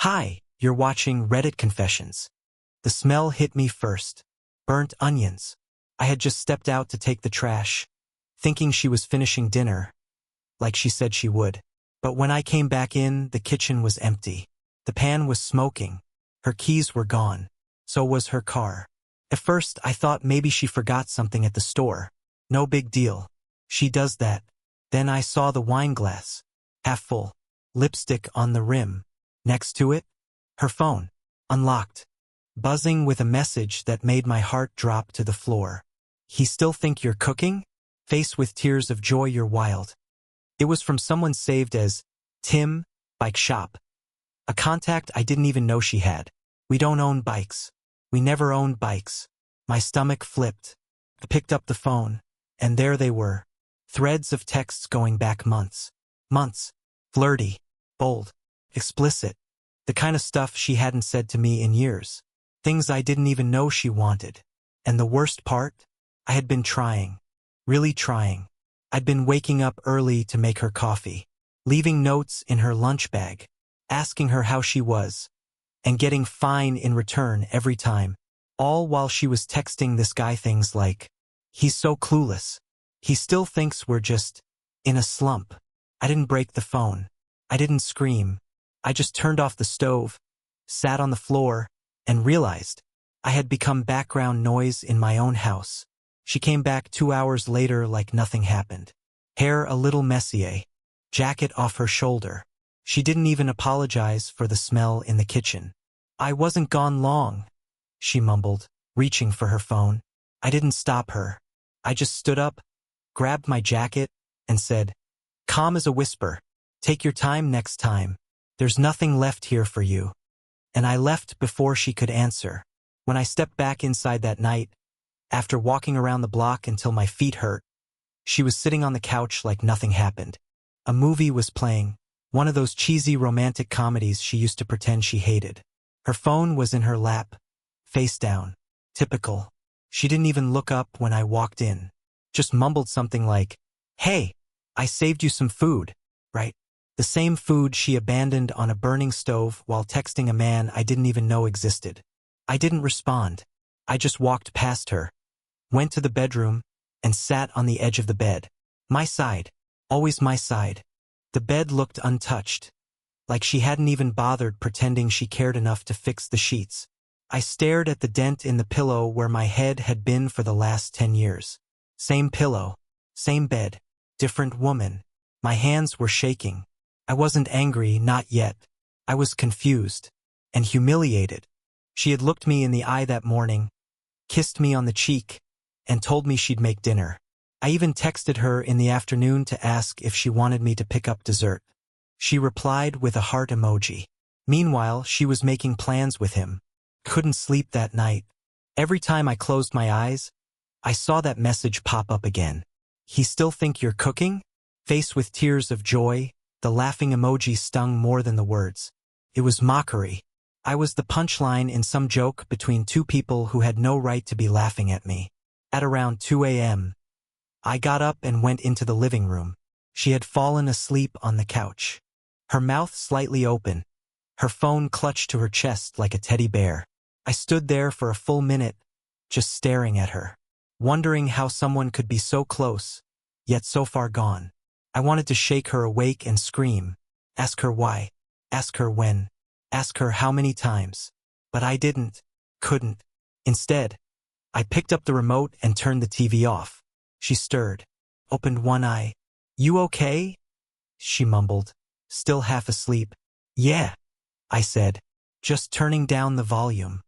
Hi, you're watching Reddit Confessions. The smell hit me first. Burnt onions. I had just stepped out to take the trash, thinking she was finishing dinner, like she said she would. But when I came back in, the kitchen was empty. The pan was smoking. Her keys were gone. So was her car. At first, I thought maybe she forgot something at the store. No big deal. She does that. Then I saw the wine glass, half full, lipstick on the rim. Next to it, her phone, unlocked, buzzing with a message that made my heart drop to the floor. He still think you're cooking? Face with tears of joy, you're wild. It was from someone saved as Tim, bike shop. A contact I didn't even know she had. We don't own bikes. We never owned bikes. My stomach flipped. I picked up the phone, and there they were. Threads of texts going back months. Months. Flirty. Bold. Explicit. The kind of stuff she hadn't said to me in years. Things I didn't even know she wanted. And the worst part? I had been trying. Really trying. I'd been waking up early to make her coffee, leaving notes in her lunch bag, asking her how she was, and getting fine in return every time, all while she was texting this guy things like, "He's so clueless. He still thinks we're just in a slump." I didn't break the phone. I didn't scream. I just turned off the stove, sat on the floor, and realized I had become background noise in my own house. She came back 2 hours later like nothing happened. Hair a little messier, jacket off her shoulder. She didn't even apologize for the smell in the kitchen. "I wasn't gone long," she mumbled, reaching for her phone. I didn't stop her. I just stood up, grabbed my jacket, and said, calm as a whisper, "Take your time next time. There's nothing left here for you." And I left before she could answer. When I stepped back inside that night, after walking around the block until my feet hurt, she was sitting on the couch like nothing happened. A movie was playing, one of those cheesy romantic comedies she used to pretend she hated. Her phone was in her lap, face down. Typical. She didn't even look up when I walked in. Just mumbled something like, "Hey, I saved you some food, right?" The same food she abandoned on a burning stove while texting a man I didn't even know existed. I didn't respond. I just walked past her, went to the bedroom, and sat on the edge of the bed. My side. Always my side. The bed looked untouched, like she hadn't even bothered pretending she cared enough to fix the sheets. I stared at the dent in the pillow where my head had been for the last 10 years. Same pillow, same bed, different woman. My hands were shaking. I wasn't angry, not yet. I was confused and humiliated. She had looked me in the eye that morning, kissed me on the cheek, and told me she'd make dinner. I even texted her in the afternoon to ask if she wanted me to pick up dessert. She replied with a heart emoji. Meanwhile, she was making plans with him. Couldn't sleep that night. Every time I closed my eyes, I saw that message pop up again. "He still think you're cooking?" Face with tears of joy, the laughing emoji stung more than the words. It was mockery. I was the punchline in some joke between two people who had no right to be laughing at me. At around 2 a.m., I got up and went into the living room. She had fallen asleep on the couch, her mouth slightly open, her phone clutched to her chest like a teddy bear. I stood there for a full minute, just staring at her, wondering how someone could be so close, yet so far gone. I wanted to shake her awake and scream, ask her why, ask her when, ask her how many times. But I couldn't. Instead, I picked up the remote and turned the TV off. She stirred, opened one eye. "You okay?" she mumbled, still half asleep. "Yeah," I said, just turning down the volume.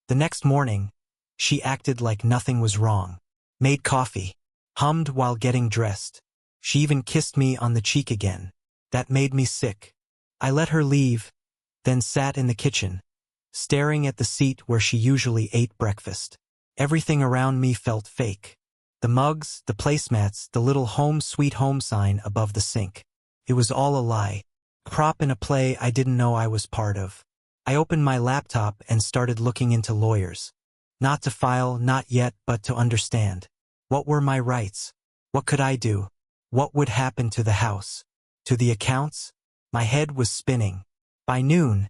The next morning, she acted like nothing was wrong. Made coffee, hummed while getting dressed. She even kissed me on the cheek again. That made me sick. I let her leave, then sat in the kitchen, staring at the seat where she usually ate breakfast. Everything around me felt fake. The mugs, the placemats, the little home sweet home sign above the sink. It was all a lie. A prop in a play I didn't know I was part of. I opened my laptop and started looking into lawyers. Not to file, not yet, but to understand. What were my rights? What could I do? What would happen to the house? To the accounts? My head was spinning. By noon,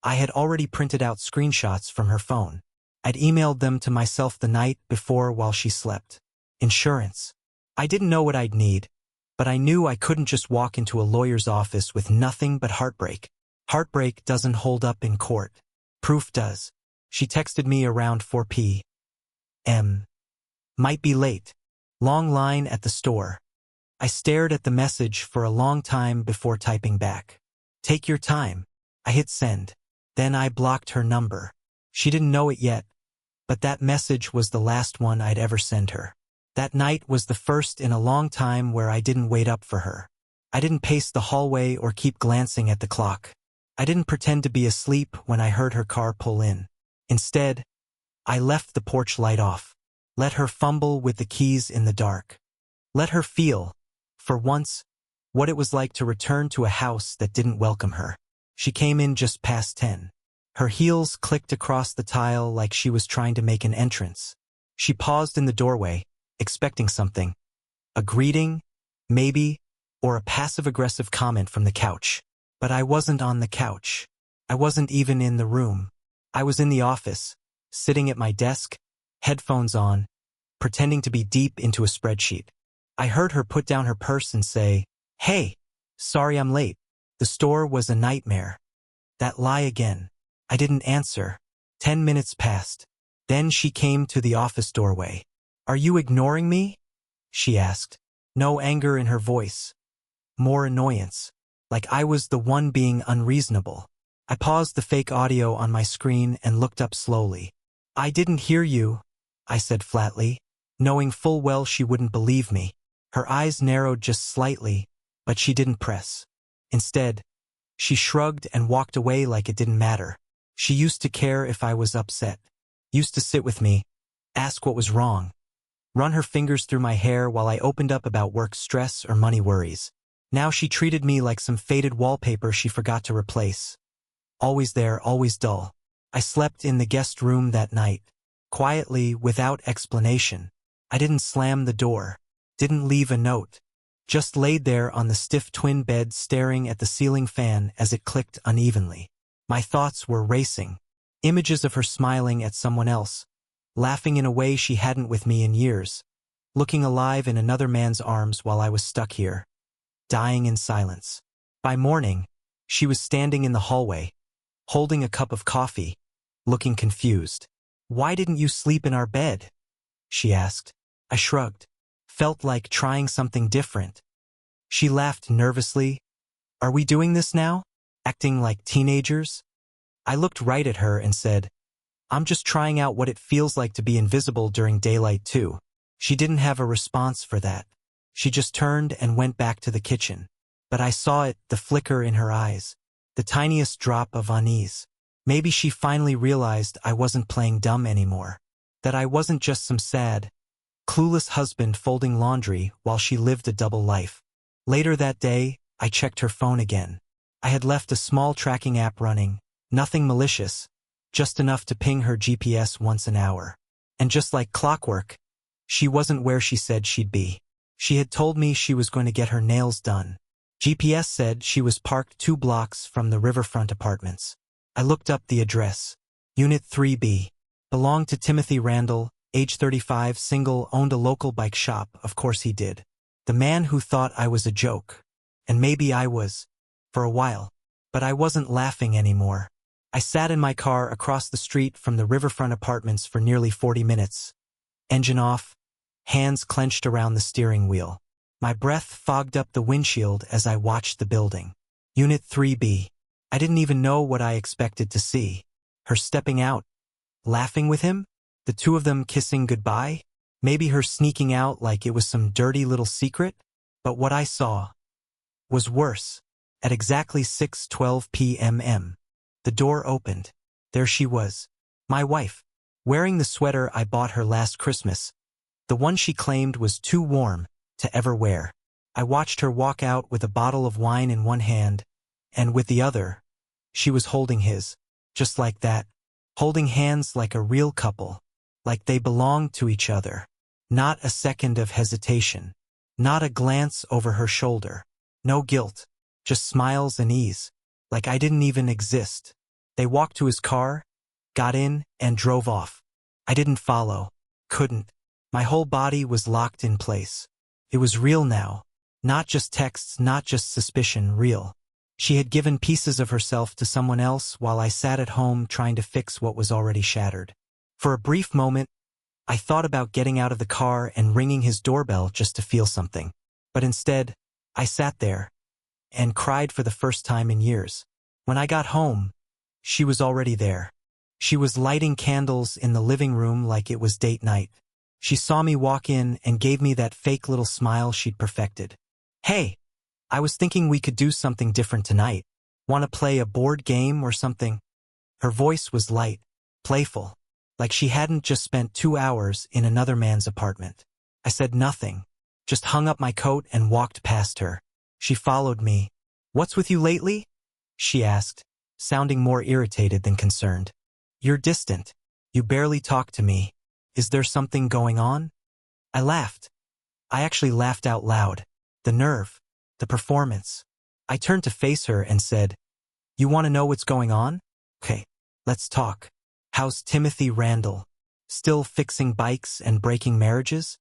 I had already printed out screenshots from her phone. I'd emailed them to myself the night before while she slept. Insurance. I didn't know what I'd need, but I knew I couldn't just walk into a lawyer's office with nothing but heartbreak. Heartbreak doesn't hold up in court. Proof does. She texted me around 4 p.m. Might be late. Long line at the store. I stared at the message for a long time before typing back. Take your time. I hit send. Then I blocked her number. She didn't know it yet, but that message was the last one I'd ever send her. That night was the first in a long time where I didn't wait up for her. I didn't pace the hallway or keep glancing at the clock. I didn't pretend to be asleep when I heard her car pull in. Instead, I left the porch light off. Let her fumble with the keys in the dark. Let her feel, for once, what it was like to return to a house that didn't welcome her. She came in just past 10. Her heels clicked across the tile like she was trying to make an entrance. She paused in the doorway, expecting something. A greeting, maybe, or a passive-aggressive comment from the couch. But I wasn't on the couch. I wasn't even in the room. I was in the office, sitting at my desk, headphones on, pretending to be deep into a spreadsheet. I heard her put down her purse and say, "Hey, sorry I'm late." The store was a nightmare. That lie again. I didn't answer. 10 minutes passed. Then she came to the office doorway. "Are you ignoring me?" she asked. No anger in her voice. More annoyance. Like I was the one being unreasonable. I paused the fake audio on my screen and looked up slowly. "I didn't hear you," I said flatly, knowing full well she wouldn't believe me. Her eyes narrowed just slightly, but she didn't press. Instead, she shrugged and walked away like it didn't matter. She used to care if I was upset. Used to sit with me, ask what was wrong, run her fingers through my hair while I opened up about work stress or money worries. Now she treated me like some faded wallpaper she forgot to replace. Always there, always dull. I slept in the guest room that night, quietly, without explanation. I didn't slam the door, didn't leave a note. Just laid there on the stiff twin bed staring at the ceiling fan as it clicked unevenly. My thoughts were racing. Images of her smiling at someone else, laughing in a way she hadn't with me in years, looking alive in another man's arms while I was stuck here, dying in silence. By morning, she was standing in the hallway, holding a cup of coffee, looking confused. "Why didn't you sleep in our bed?" she asked. I shrugged. Felt like trying something different. She laughed nervously. "Are we doing this now? Acting like teenagers?" I looked right at her and said, "I'm just trying out what it feels like to be invisible during daylight too." She didn't have a response for that. She just turned and went back to the kitchen. But I saw it, the flicker in her eyes, the tiniest drop of unease. Maybe she finally realized I wasn't playing dumb anymore. That I wasn't just some sad, clueless husband folding laundry while she lived a double life. Later that day, I checked her phone again. I had left a small tracking app running, nothing malicious, just enough to ping her GPS once an hour. And just like clockwork, she wasn't where she said she'd be. She had told me she was going to get her nails done. GPS said she was parked 2 blocks from the riverfront apartments. I looked up the address. Unit 3B. Belonged to Timothy Randall, age 35, single, owned a local bike shop, of course he did. The man who thought I was a joke. And maybe I was, for a while. But I wasn't laughing anymore. I sat in my car across the street from the riverfront apartments for nearly 40 minutes. Engine off, hands clenched around the steering wheel. My breath fogged up the windshield as I watched the building. Unit 3B. I didn't even know what I expected to see. Her stepping out, laughing with him, the two of them kissing goodbye, maybe her sneaking out like it was some dirty little secret. But what I saw was worse. At exactly 6:12 p.m. The door opened. There she was, my wife, wearing the sweater I bought her last Christmas, the one she claimed was too warm to ever wear. I watched her walk out with a bottle of wine in one hand, and with the other, she was holding his, just like that, holding hands like a real couple, like they belonged to each other. Not a second of hesitation, not a glance over her shoulder, no guilt, just smiles and ease, like I didn't even exist. They walked to his car, got in, and drove off. I didn't follow. Couldn't. My whole body was locked in place. It was real now. Not just texts, not just suspicion, real. She had given pieces of herself to someone else while I sat at home trying to fix what was already shattered. For a brief moment, I thought about getting out of the car and ringing his doorbell just to feel something. But instead, I sat there and cried for the first time in years. When I got home, she was already there. She was lighting candles in the living room like it was date night. She saw me walk in and gave me that fake little smile she'd perfected. "Hey, I was thinking we could do something different tonight. Want to play a board game or something?" Her voice was light, playful, like she hadn't just spent 2 hours in another man's apartment. I said nothing, just hung up my coat and walked past her. She followed me. "What's with you lately?" she asked, sounding more irritated than concerned. "You're distant. You barely talk to me. Is there something going on?" I laughed. I actually laughed out loud. The nerve. The performance. I turned to face her and said, "You want to know what's going on? Okay, let's talk. How's Timothy Randall? Still fixing bikes and breaking marriages?"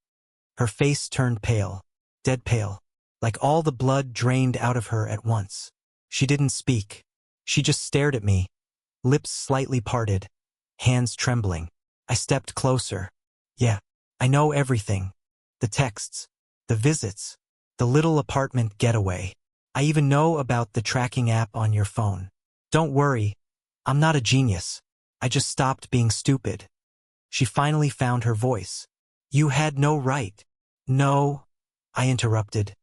Her face turned pale, dead pale, like all the blood drained out of her at once. She didn't speak. She just stared at me, lips slightly parted, hands trembling. I stepped closer. "Yeah, I know everything. The texts, the visits, the little apartment getaway. I even know about the tracking app on your phone. Don't worry, I'm not a genius. I just stopped being stupid." She finally found her voice. "You had no right." "No," I interrupted.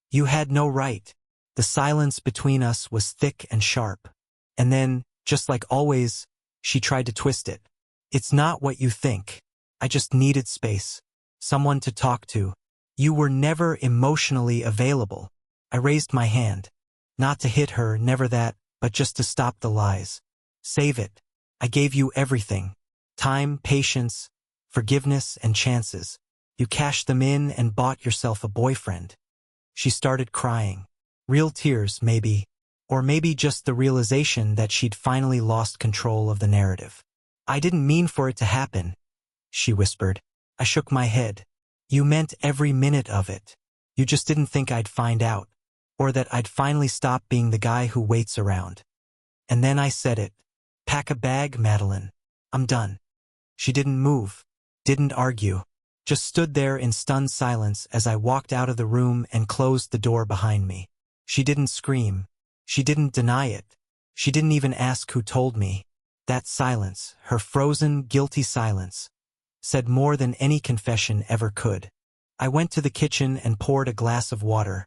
"You had no right." The silence between us was thick and sharp. And then, just like always, she tried to twist it. "It's not what you think. I just needed space. Someone to talk to. You were never emotionally available." I raised my hand. Not to hit her, never that, but just to stop the lies. "Save it. I gave you everything. Time, patience, forgiveness, and chances. You cashed them in and bought yourself a boyfriend." She started crying. Real tears, maybe. Or maybe just the realization that she'd finally lost control of the narrative. "I didn't mean for it to happen," she whispered. I shook my head. "You meant every minute of it. You just didn't think I'd find out. Or that I'd finally stop being the guy who waits around." And then I said it. "Pack a bag, Madeline. I'm done." She didn't move, didn't argue, just stood there in stunned silence as I walked out of the room and closed the door behind me. She didn't scream. She didn't deny it. She didn't even ask who told me. That silence, her frozen, guilty silence, said more than any confession ever could. I went to the kitchen and poured a glass of water.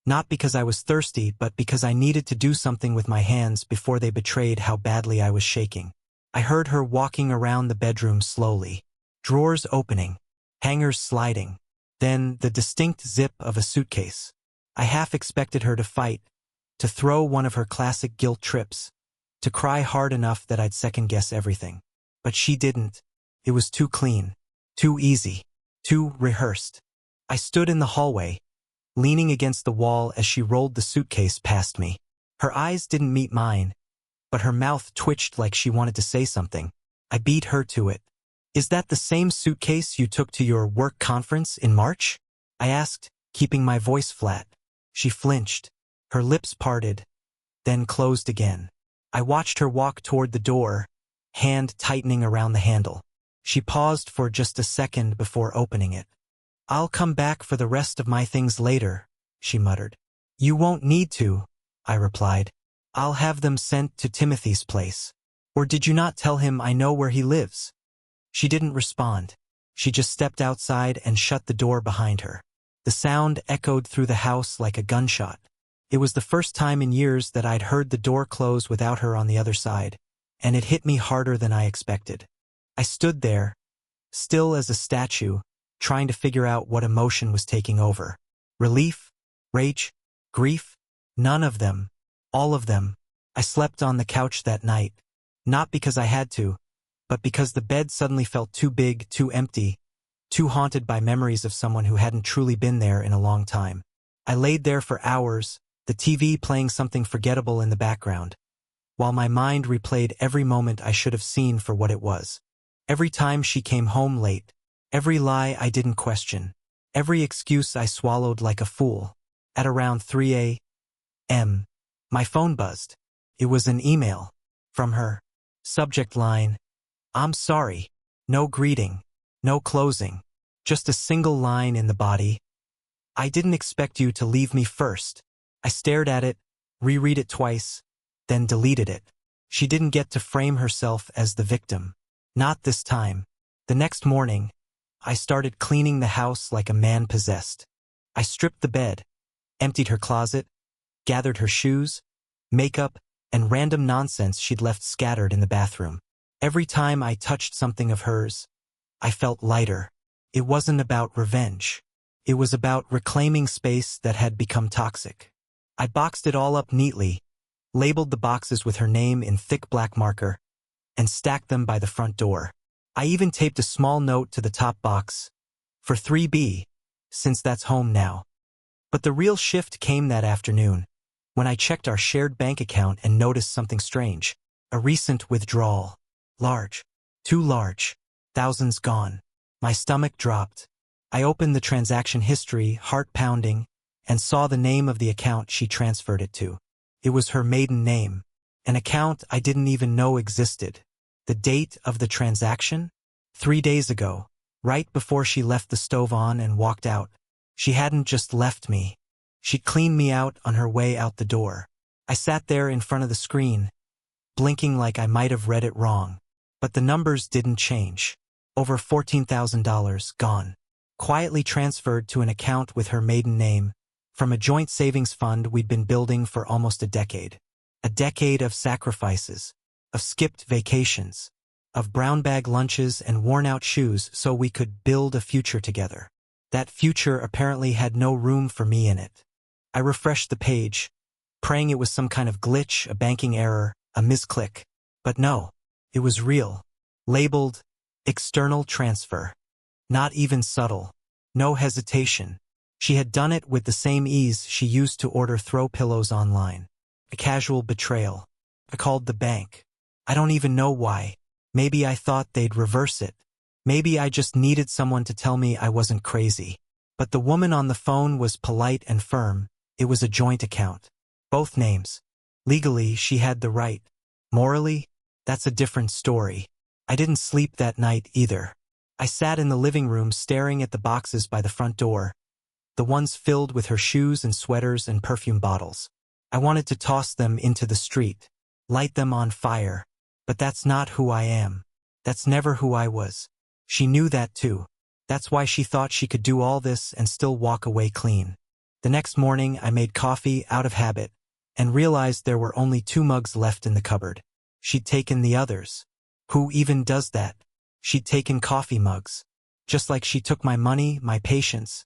Not because I was thirsty, but because I needed to do something with my hands before they betrayed how badly I was shaking. I heard her walking around the bedroom slowly. Drawers opening, hangers sliding, then the distinct zip of a suitcase. I half expected her to fight, to throw one of her classic guilt trips, to cry hard enough that I'd second-guess everything. But she didn't. It was too clean, too easy, too rehearsed. I stood in the hallway, leaning against the wall as she rolled the suitcase past me. Her eyes didn't meet mine, but her mouth twitched like she wanted to say something. I beat her to it. "Is that the same suitcase you took to your work conference in March?" I asked, keeping my voice flat. She flinched. Her lips parted, then closed again. I watched her walk toward the door, hand tightening around the handle. She paused for just a second before opening it. "I'll come back for the rest of my things later," she muttered. "You won't need to," I replied. "I'll have them sent to Timothy's place. Or did you not tell him I know where he lives?" She didn't respond. She just stepped outside and shut the door behind her. The sound echoed through the house like a gunshot. It was the first time in years that I'd heard the door close without her on the other side, and it hit me harder than I expected. I stood there, still as a statue, trying to figure out what emotion was taking over. Relief? Rage? Grief? None of them. All of them. I slept on the couch that night, not because I had to, but because the bed suddenly felt too big, too empty, too haunted by memories of someone who hadn't truly been there in a long time. I laid there for hours, the TV playing something forgettable in the background. while my mind replayed every moment I should have seen for what it was. Every time she came home late, every lie I didn't question, every excuse I swallowed like a fool. At around 3 a.m., my phone buzzed. It was an email. From her. Subject line: "I'm sorry." No greeting. No closing. Just a single line in the body: "I didn't expect you to leave me first." I stared at it, reread it twice, then deleted it. She didn't get to frame herself as the victim. Not this time. The next morning, I started cleaning the house like a man possessed. I stripped the bed, emptied her closet, gathered her shoes, makeup, and random nonsense she'd left scattered in the bathroom. Every time I touched something of hers, I felt lighter. It wasn't about revenge. It was about reclaiming space that had become toxic. I boxed it all up neatly, labeled the boxes with her name in thick black marker, and stacked them by the front door. I even taped a small note to the top box, for 3B, since that's home now. But the real shift came that afternoon, when I checked our shared bank account and noticed something strange. A recent withdrawal. Large. Too large. Thousands gone. My stomach dropped. I opened the transaction history, heart pounding, and saw the name of the account she transferred it to. It was her maiden name, an account I didn't even know existed. The date of the transaction? 3 days ago, right before she left the stove on and walked out. She hadn't just left me. She cleaned me out on her way out the door. I sat there in front of the screen, blinking like I might have read it wrong. But the numbers didn't change. Over $14,000 gone. Quietly transferred to an account with her maiden name, from a joint savings fund we'd been building for almost a decade. A decade of sacrifices, of skipped vacations, of brown bag lunches and worn-out shoes so we could build a future together. That future apparently had no room for me in it. I refreshed the page, praying it was some kind of glitch, a banking error, a misclick. But no, it was real. Labeled, external transfer. Not even subtle. No hesitation. She had done it with the same ease she used to order throw pillows online. A casual betrayal. I called the bank. I don't even know why. Maybe I thought they'd reverse it. Maybe I just needed someone to tell me I wasn't crazy. But the woman on the phone was polite and firm. It was a joint account. Both names. Legally, she had the right. Morally, that's a different story. I didn't sleep that night either. I sat in the living room staring at the boxes by the front door, the ones filled with her shoes and sweaters and perfume bottles. I wanted to toss them into the street, light them on fire. But that's not who I am. That's never who I was. She knew that too. That's why she thought she could do all this and still walk away clean. The next morning I made coffee out of habit and realized there were only 2 mugs left in the cupboard. She'd taken the others. Who even does that? She'd taken coffee mugs. Just like she took my money, my patience,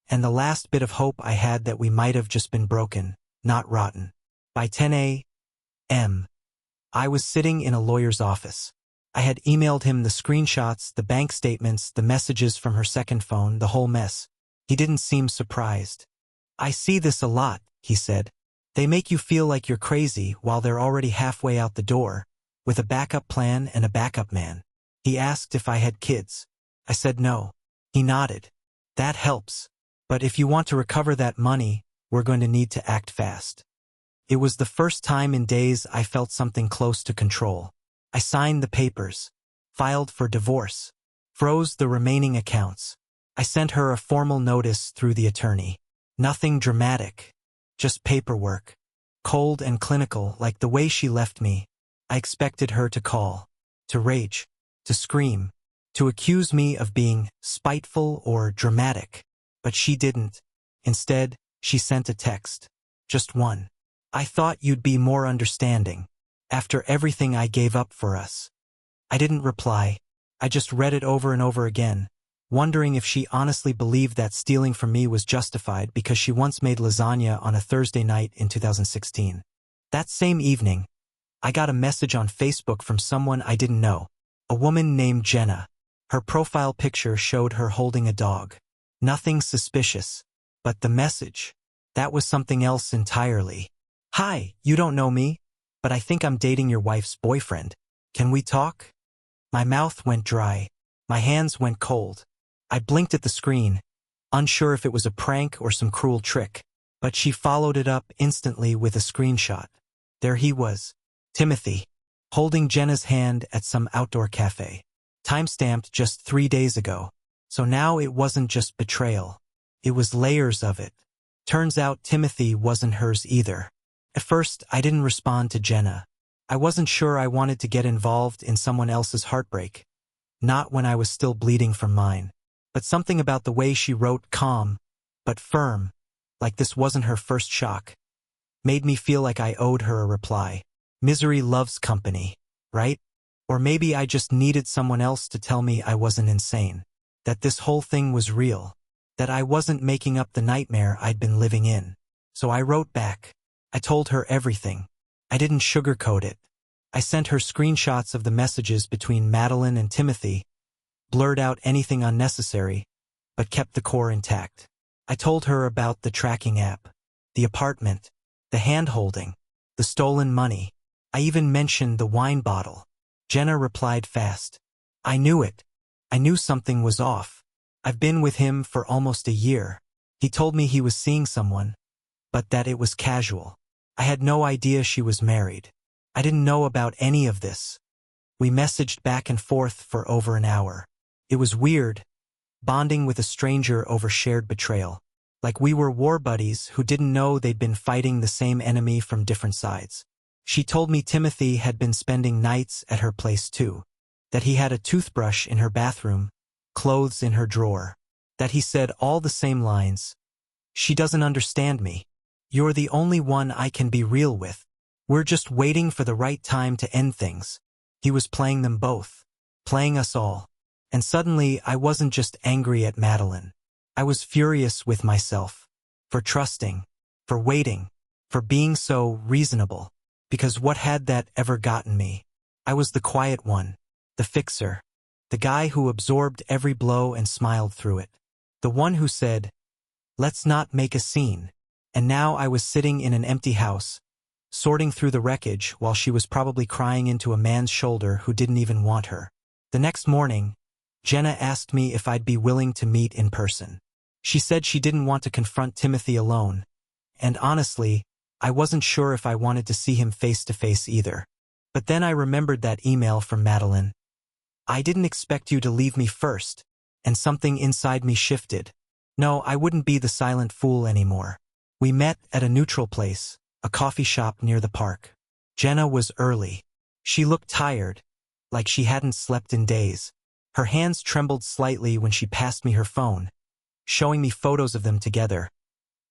and the last bit of hope I had that we might have just been broken, not rotten. By 10 a.m., I was sitting in a lawyer's office. I had emailed him the screenshots, the bank statements, the messages from her second phone, the whole mess. He didn't seem surprised. "I see this a lot," he said. "They make you feel like you're crazy while they're already halfway out the door, with a backup plan and a backup man." He asked if I had kids. I said no. He nodded. "That helps. But if you want to recover that money, we're going to need to act fast." It was the first time in days I felt something close to control. I signed the papers, filed for divorce, froze the remaining accounts. I sent her a formal notice through the attorney. Nothing dramatic, just paperwork. Cold and clinical, like the way she left me. I expected her to call, to rage, to scream, to accuse me of being spiteful or dramatic. But she didn't. Instead, she sent a text. Just one. "I thought you'd be more understanding, after everything I gave up for us." I didn't reply. I just read it over and over again, wondering if she honestly believed that stealing from me was justified because she once made lasagna on a Thursday night in 2016. That same evening, I got a message on Facebook from someone I didn't know, a woman named Jenna. Her profile picture showed her holding a dog. Nothing suspicious, but the message, that was something else entirely. "Hi, you don't know me? but I think I'm dating your wife's boyfriend. Can we talk? My mouth went dry. My hands went cold. I blinked at the screen, unsure if it was a prank or some cruel trick, but she followed it up instantly with a screenshot. There he was, Timothy, holding Jenna's hand at some outdoor cafe. Timestamped just 3 days ago. So now it wasn't just betrayal. It was layers of it. Turns out Timothy wasn't hers either. At first, I didn't respond to Jenna. I wasn't sure I wanted to get involved in someone else's heartbreak. Not when I was still bleeding from mine. But something about the way she wrote calm, but firm, like this wasn't her first shock, made me feel like I owed her a reply. Misery loves company, right? Or maybe I just needed someone else to tell me I wasn't insane. That this whole thing was real. That I wasn't making up the nightmare I'd been living in. So I wrote back. I told her everything. I didn't sugarcoat it. I sent her screenshots of the messages between Madeline and Timothy, blurred out anything unnecessary, but kept the core intact. I told her about the tracking app, the apartment, the hand-holding, the stolen money. I even mentioned the wine bottle. Jenna replied fast. I knew it. I knew something was off. I've been with him for almost a year. He told me he was seeing someone, but that it was casual. I had no idea she was married. I didn't know about any of this. We messaged back and forth for over an hour. It was weird, bonding with a stranger over shared betrayal. Like we were war buddies who didn't know they'd been fighting the same enemy from different sides. She told me Timothy had been spending nights at her place too. That he had a toothbrush in her bathroom, clothes in her drawer. That he said all the same lines. She doesn't understand me. You're the only one I can be real with. We're just waiting for the right time to end things. He was playing them both. Playing us all. And suddenly I wasn't just angry at Madeline. I was furious with myself. For trusting. For waiting. For being so reasonable. Because what had that ever gotten me? I was the quiet one. The fixer. The guy who absorbed every blow and smiled through it. The one who said, let's not make a scene. And now I was sitting in an empty house, sorting through the wreckage while she was probably crying into a man's shoulder who didn't even want her. The next morning, Jenna asked me if I'd be willing to meet in person. She said she didn't want to confront Timothy alone, and honestly, I wasn't sure if I wanted to see him face to face either. But then I remembered that email from Madeline. I didn't expect you to leave me first, and something inside me shifted. No, I wouldn't be the silent fool anymore. We met at a neutral place, a coffee shop near the park. Jenna was early. She looked tired, like she hadn't slept in days. Her hands trembled slightly when she passed me her phone, showing me photos of them together.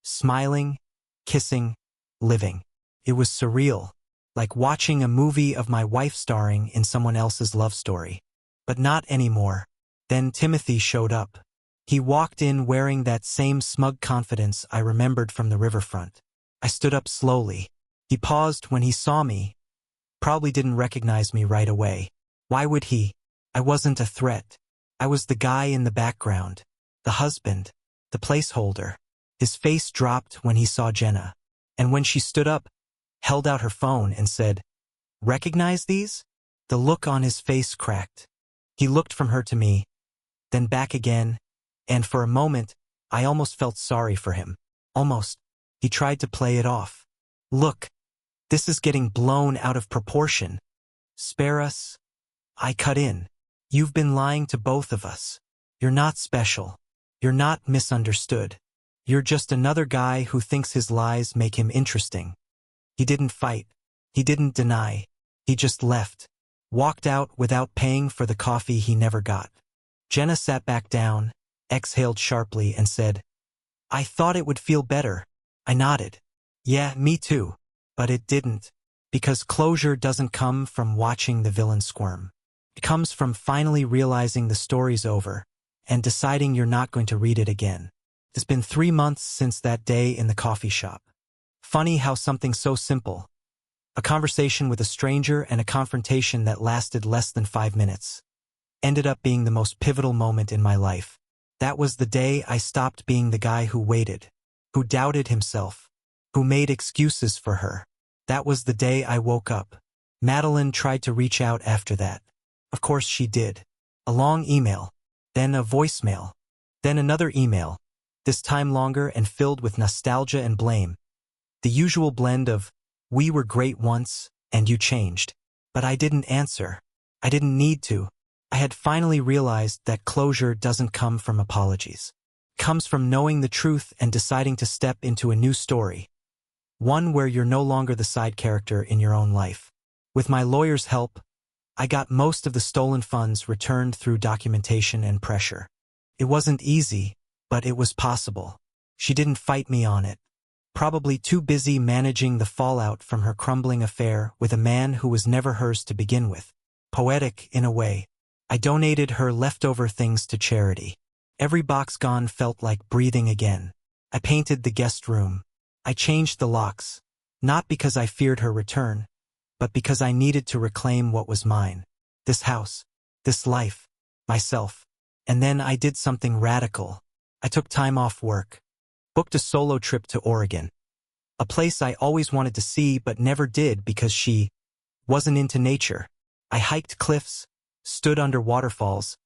Smiling, kissing, living. It was surreal, like watching a movie of my wife starring in someone else's love story. But not anymore. Then Timothy showed up. He walked in wearing that same smug confidence I remembered from the riverfront. I stood up slowly. He paused when he saw me. Probably didn't recognize me right away. Why would he? I wasn't a threat. I was the guy in the background. The husband. The placeholder. His face dropped when he saw Jenna. And when she stood up, held out her phone and said, "Recognize these?" The look on his face cracked. He looked from her to me, then back again, and for a moment, I almost felt sorry for him. Almost. He tried to play it off. "Look, this is getting blown out of proportion. Spare us." I cut in. "You've been lying to both of us. You're not special. You're not misunderstood. You're just another guy who thinks his lies make him interesting." He didn't fight. He didn't deny. He just left. Walked out without paying for the coffee he never got. Jenna sat back down, exhaled sharply, and said, "I thought it would feel better." I nodded. "Yeah, me too." But it didn't. Because closure doesn't come from watching the villain squirm. It comes from finally realizing the story's over and deciding you're not going to read it again. It's been 3 months since that day in the coffee shop. Funny how something so simple, a conversation with a stranger and a confrontation that lasted less than 5 minutes, ended up being the most pivotal moment in my life. That was the day I stopped being the guy who waited, who doubted himself, who made excuses for her. That was the day I woke up. Madeline tried to reach out after that. Of course she did. A long email, then a voicemail, then another email, this time longer and filled with nostalgia and blame. The usual blend of, "We were great once, and you changed." But I didn't answer. I didn't need to. I had finally realized that closure doesn't come from apologies. It comes from knowing the truth and deciding to step into a new story. One where you're no longer the side character in your own life. With my lawyer's help, I got most of the stolen funds returned through documentation and pressure. It wasn't easy, but it was possible. She didn't fight me on it. Probably too busy managing the fallout from her crumbling affair with a man who was never hers to begin with. Poetic, in a way. I donated her leftover things to charity. Every box gone felt like breathing again. I painted the guest room. I changed the locks, not because I feared her return, but because I needed to reclaim what was mine. This house, this life, myself. And then I did something radical. I took time off work. Booked a solo trip to Oregon. A place I always wanted to see but never did because she wasn't into nature. I hiked cliffs, stood under waterfalls,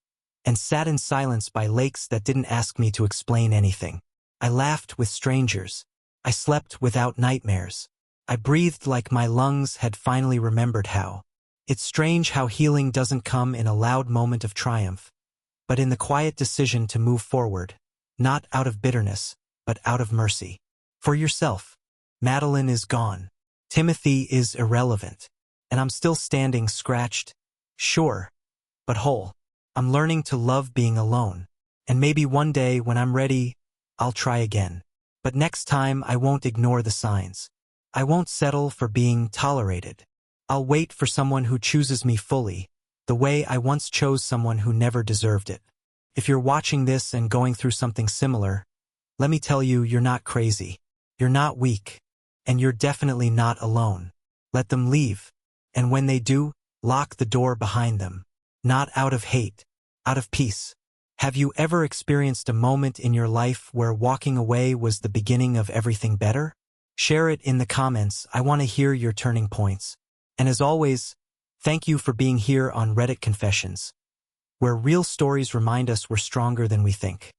and sat in silence by lakes that didn't ask me to explain anything. I laughed with strangers. I slept without nightmares. I breathed like my lungs had finally remembered how. It's strange how healing doesn't come in a loud moment of triumph, but in the quiet decision to move forward, not out of bitterness, but out of mercy. For yourself. Madeline is gone. Timothy is irrelevant. And I'm still standing scratched, sure, but whole. I'm learning to love being alone. And maybe one day when I'm ready, I'll try again. But next time I won't ignore the signs. I won't settle for being tolerated. I'll wait for someone who chooses me fully, the way I once chose someone who never deserved it. If you're watching this and going through something similar, let me tell you, you're not crazy. You're not weak. And you're definitely not alone. Let them leave. And when they do, lock the door behind them. Not out of hate, out of peace. Have you ever experienced a moment in your life where walking away was the beginning of everything better? Share it in the comments. I want to hear your turning points. And as always, thank you for being here on Reddit Confessions, where real stories remind us we're stronger than we think.